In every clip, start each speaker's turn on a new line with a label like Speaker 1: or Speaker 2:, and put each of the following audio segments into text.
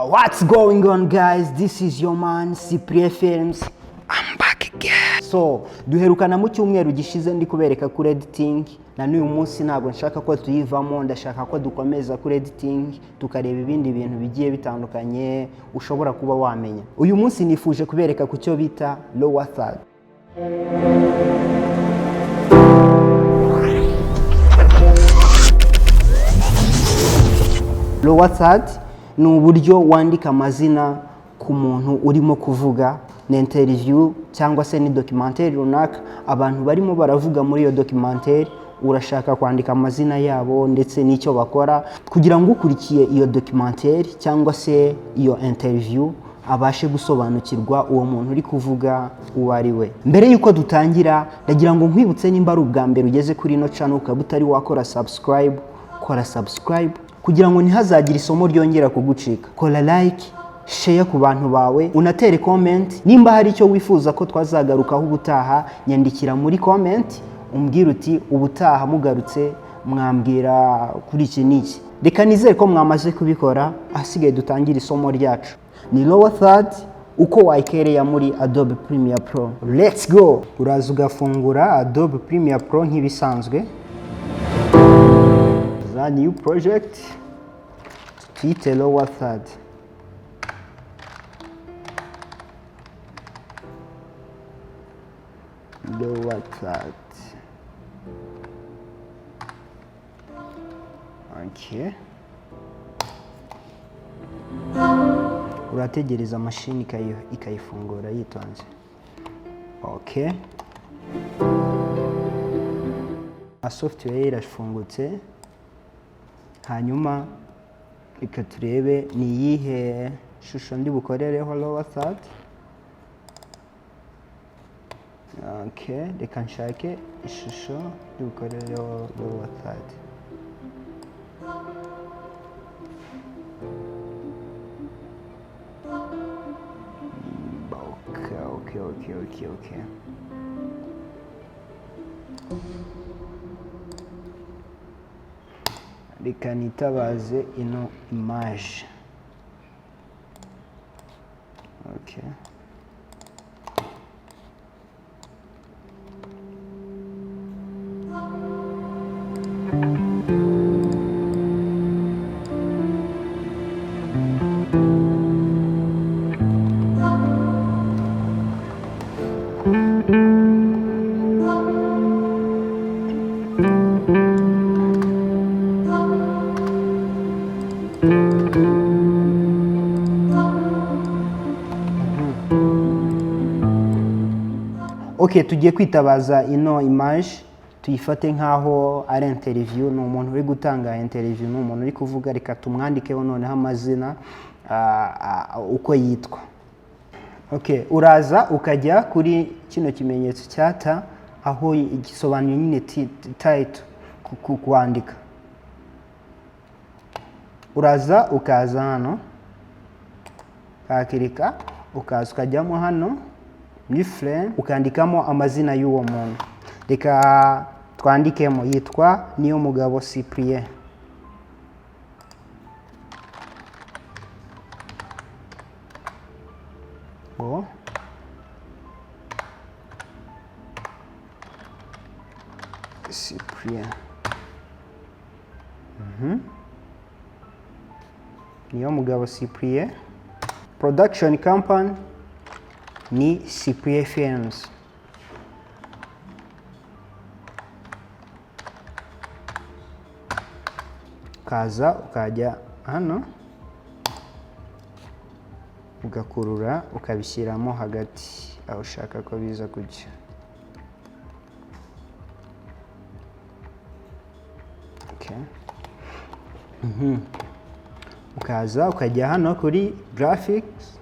Speaker 1: What's going on, guys? This is your man Cyprien Films. I'm back again. So duherukana mu cyumweru gishize ndi kubereka kuri editing, na n'uyu munsi ntabwo nshaka ko tuyivamo, ndashaka ko dukomeza kuri editing tukareba ibindi bintu bigiye bitandukanye ushobora kuba wamenya. Uyu munsi nifuje kubereka ku cyo bita lower third. Lower third ni uburyo wandika amazina ku muntu urimo kuvuga na interview cyangwa se ni documentaire runaka, abantu barimo baravuga muri iyo documentaire, urashaka kwandika amazina yabo ndetse n'icyo bakora kugira ngo ukurikiye iyo documentaire cyangwa se iyo interview abashe gusobanukirwa uwo muntu uri kuvuga uwo ari we. Mbere yuko dutangira, ndagira ngo nkwibutse nimba ari ubwa mbere ugeze kuri ino channel ukaba utari wakora subscribe, kora subscribe kugira ngo ntihazagire isomo ryongera kugucika. Kora like, share ku bantu bawe, unatere comment. Nimba hari icyo wifuza ko twazagarukaho ubutaha, nyandikira muri comment umbwira uti ubutaha mugarutse mwambwira kuri iki niki. Reka nizere ko mwamaze kubikora, ahasigaye dutangira isomo ryacu. Ni lower third uko wayikereya muri Adobe Premiere Pro. Let's go! Uraza ugafungura Adobe Premiere Pro nk'ibisanzwe. A new project, tuyite lower third. Lower third. Okay. Urategereza mashini ikayifungura yitonze. Okay. A software irafungutse. Hanyuma reka turebe ni iyihe shusho ndi bukorereho lower third. Okay, reka nshake ishusho ndi bukorereho lower third. Okay. Reka nitabaze ino image. Okay. Okay, tugiye kwitabaza ino image, tuyifate nkaho ari interview, ni umuntu uri gutanga interview, ni umuntu uri kuvuga. Reka tumwandikeho noneho amazina uko yitwa. Okay, uraza ukajya kuri kino kimenyetso cyata aho igisobanuye nyine title kuandika. Uraza ukaza hano, kakirika ukaza ukajyamo hano ni frame, ukandikamo amazina y'uwo muntu. Reka twandikemo yitwa Niyomugabo Cyprien. Cyprien. Niyomugabo Cyprien. Production company ni Cyprien Films. Kaza ukajya hano ugakurura ukabishyiramo hagati aho ushaka ko biza kujya. Okay. Ukaza ukajya hano kuri graphics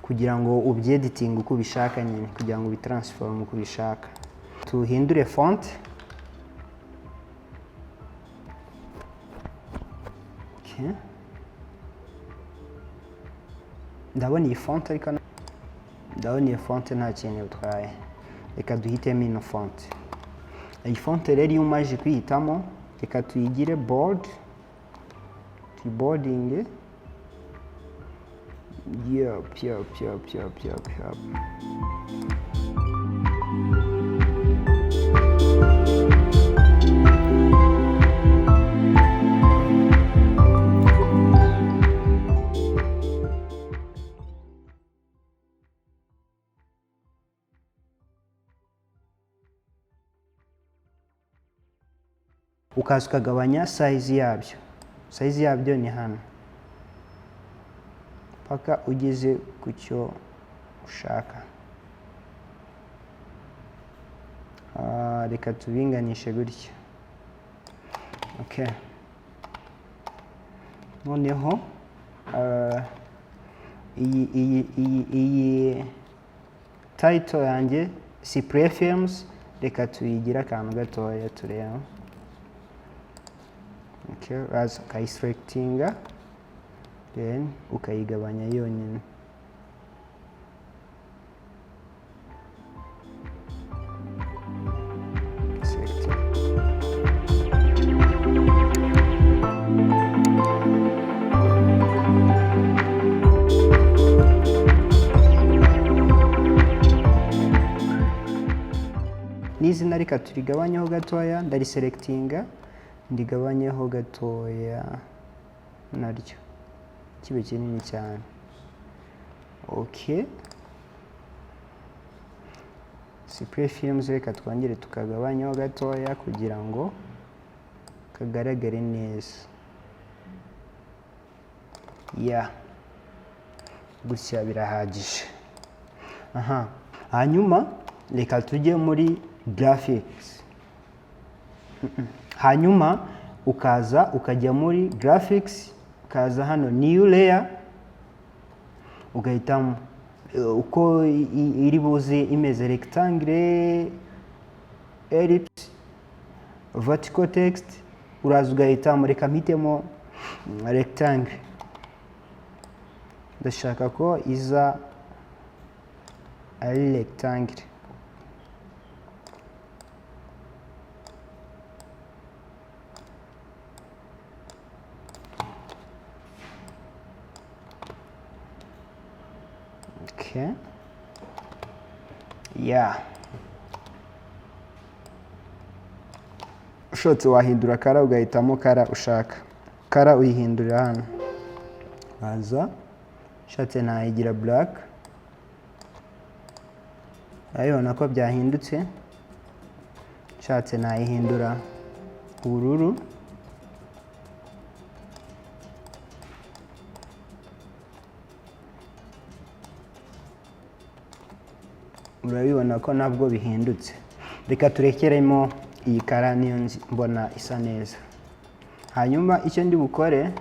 Speaker 1: kugira ngo ubyediting uko ubishaka nyine, kugira ngo ubitransform uko ubishaka. Tuhindure font. Okay. ndabona iyi font ariko ndabona iyi font nta kintu utwaye, reka duhitemo ino font. iyi font rero iyo umaze kuyihitamo reka tuyigire bold, tuyibodinge. Yup. ukaza ukagabanya size yabyo. Size yabyo ni hano paka ugeze ku cyo ushaka. Reka tubinganishe gutya. Okay. Noneho iyi title yanjye si pre-films, reka tuyigira akantu gatoya tureba. Okay, uraza ukayiselectinga then ukayigabanya yonyine. N'izina reka turigabanyaho gatoya, ndariselectinga ndigabanyeho gatoya naryo kibe kinini cyane. Okay, Cypress Films reka twongere tukagabanyaho gatoya kugira ngo kagaragare neza. Gutya birahagije. Hanyuma reka tujye muri graphics. Hanyuma ukaza ukajya muri graphics, ukaza hano new layer, ugahitamo uko iri buze imeze: rectangle, ellipse, vertical text. uraza ugahitamo, reka mpitemo rectangle, ndashaka ko iza ari rectangle. Okay. Ushotse wahindura kara ugahitamo kara ushaka. Kara uyihindurira hano. Baza ushatse nayigira black. Urabibona ko byahindutse. Ushatse nayihindura ubururu. Urabibona ko nabwo bihindutse. Reka turekeremo iyi kara niyo mbona isa neza. Hanyuma icyo ndi bukore,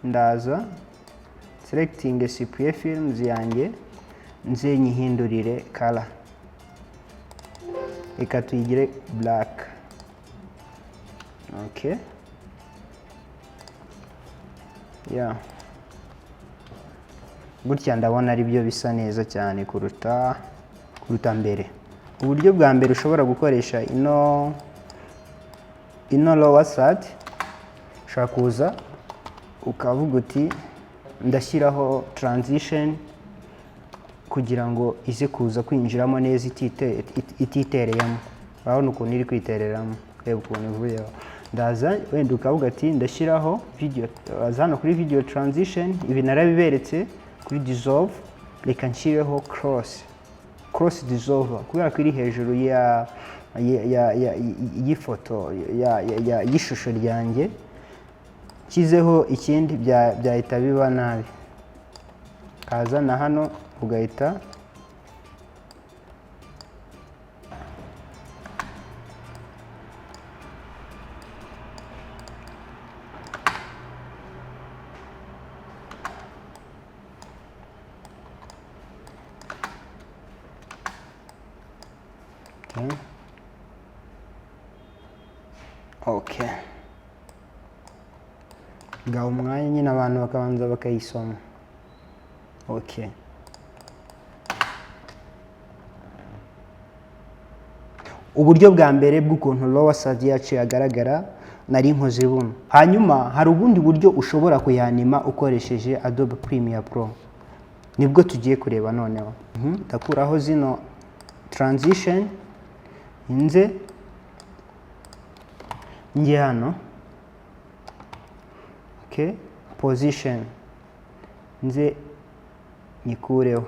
Speaker 1: ndaza selecting Cypress Films yanjye, nze nyihindurire kara. Reka tuyigire black. Okay. Gutya ndabona ari byo bisa neza cyane kuruta mbere. Uburyo bwa mbere ushobora gukoresha ino lower third, ushaka kuza ukavuga uti ndashyiraho transition kugira ngo ize kuza kwinjiramo neza ititereyemo. Urabona ukuntu iri kwitereramo, reba ukuntu ivuyeho. Ndaza wenda ukavuga ati ndashyiraho video, hano kuri video transition, ibi narabiberetse kuri dissolve, reka nshyireho cross dissolve kubera ko iri hejuru y'ifoto y'ishusho ryanjye. Kizeho ikindi byahita biba nabi. Kaza na hano ugahita ngaho umwanya nyine abantu bakabanza bakayisoma. Okay. Uburyo bwa mbere bw'ukuntu lower third yacu yagaragara nari nkoze buno. Hanyuma hari ubundi buryo ushobora kuyanima ukoresheje Adobe Premiere Pro. Nibwo tugiye kureba noneho. Ndakuraho zino transition nze njye hano. Okay, position nze nikureho.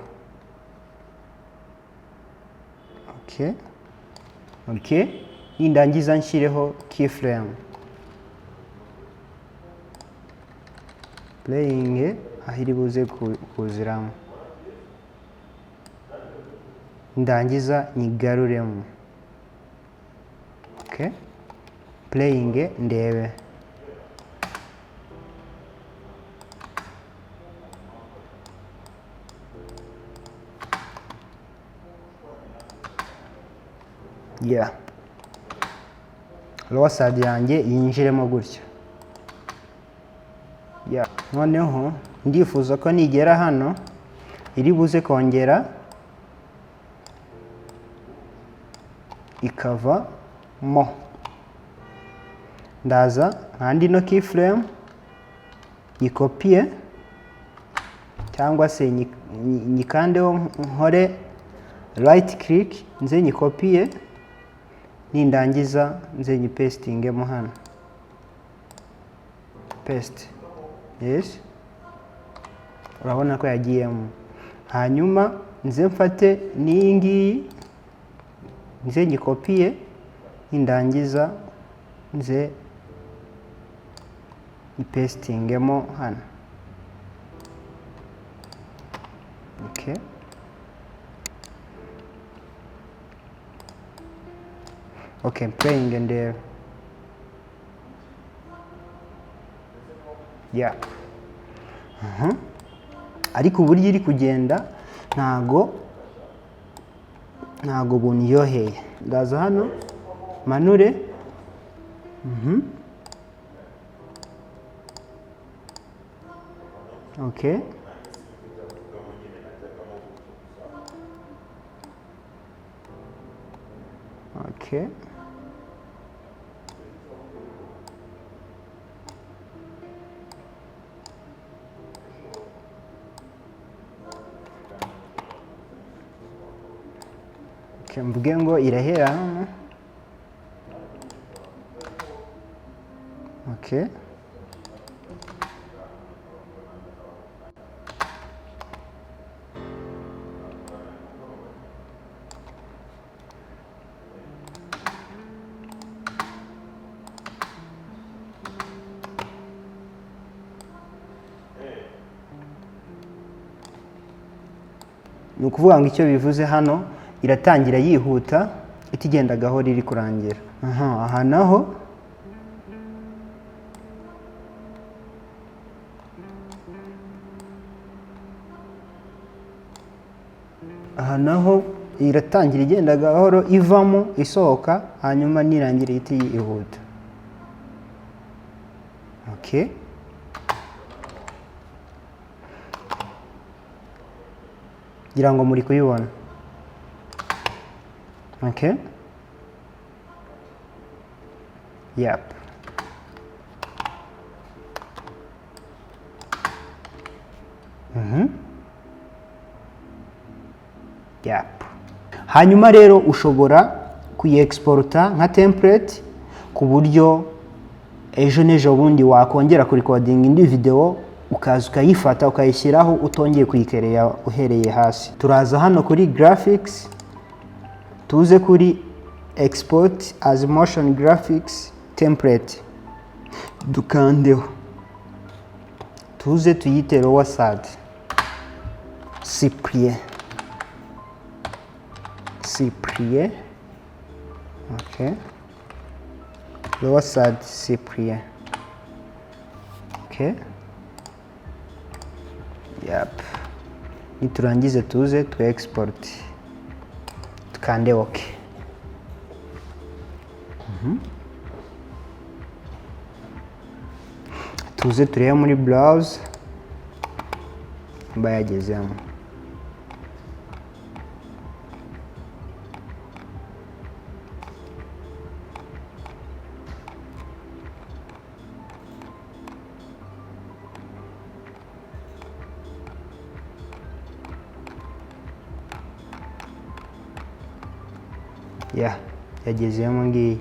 Speaker 1: Okay. Okay, nindangiza nshyireho keyframe. Playing ahiri buze kuziramo. Ndangiza nyigaruremo. Okay. Playing ndebe. Yeah. Lower third yanjye yinjiremo gutya. Yeah. Noneho ndifuza ko nigera hano iri buze kongera ikava mo. Ndaza kandi no keyframe nyikopiye cyangwa se nyikandeho nkore right click nze nyikopiye nindangiza nze nyipastingemo hano. Paste. Yes. Urabona ko yagiyemo. Hanyuma nze mfate n'ingi nze nyikopiye nindangiza nze nyipastingemo hano. Okay. Okay, playing in there. Yeah. Ariko uburyo iri kugenda ntago bunyoheye. Ndaza hano manure. Okay. Okay. Okay, mvuge ngo irahera hano. Okay. Ni ukuvuga ngo icyo bivuze hano iratangira yihuta itigenda gahoro iri kurangira. Aha naho iratangira igenda gahoro ivamo isohoka hanyuma nirangira iti yihuta. Okay. Ngira ngo muri kuyibona. Okay. Yep. Yep. Hanyuma rero ushobora kuyiexporta nka template ku buryo ejo n'ejo bundi wakongera kurecording indi video ukaza ukayifata ukayishyiraho utongeye kuyikereya uhereye hasi. Turaza hano kuri graphics, tuze kuri export as motion graphics template, dukandeho tuze tuyite lower third cyprien. Okay. Lower third cyprien. Okay. Yep. Niturangize tuze tu export tukande OK. tuze turebe muri browse mba yagezemo. Yagezemo ngiyi.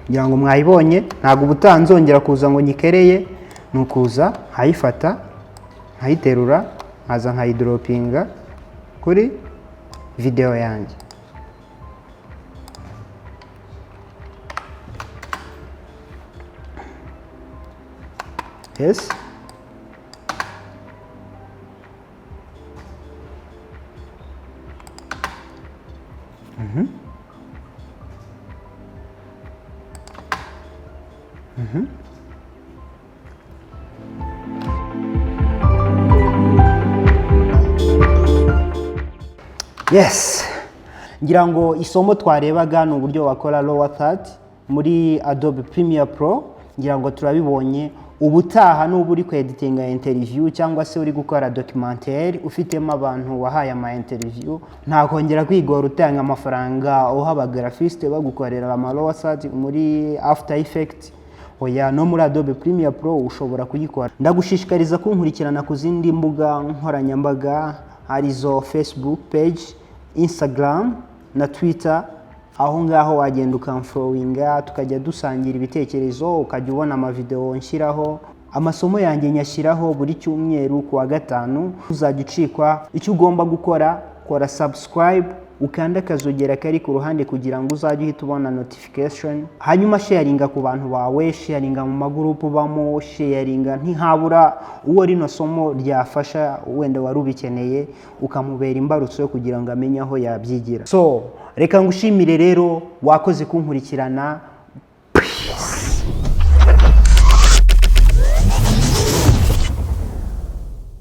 Speaker 1: Ngira ngo mwayibonye, ntabwo ubutaha nzongera kuza ngo nyikereye, ni ukuza nkayifata nkayiterura nkaza nkayidropinga kuri video yanjye. Yes. Yes, ngira ngo isomo twarebaga ni uburyo wakora lower third muri Adobe Premiere Pro. Ngira ngo turabibonye. Ubutaha n'ubu uri kweditinga interview cyangwa se uri gukora documentaire ufitemo abantu wahaye ama interview, nta kongera kwigora utanga amafaranga uha abagraphiste bagukorera ama lower third muri After Effects. Oya, no muri Adobe Premiere Pro ushobora kuyikora. Ndagushishikariza kunkurikirana ku zindi mbuga nkoranyambaga arizo Facebook page, Instagram na Twitter. Aho ngaho wagenda ukamfollowinga, tukajya dusangira ibitekerezo, ukajya ubona ama video nshyiraho. Amasomo yanjye nyashyiraho buri cyumweru ku wa gatanu. Uzajya ucikwa. Icyo ugomba gukora, kora subscribe, ukanda akazogera kari ku ruhande kugira ngo uzajye uhita ubona notification. Hanyuma sharinga ku bantu bawe, sharinga mu magroup bamo, sharinga ntihabura uwo rino somo ryafasha wenda wari ubikeneye, ukamubera imbarutso yo kugira ngo amenye aho yabyigira. So reka ngushimire rero, wakoze kunkurikirana.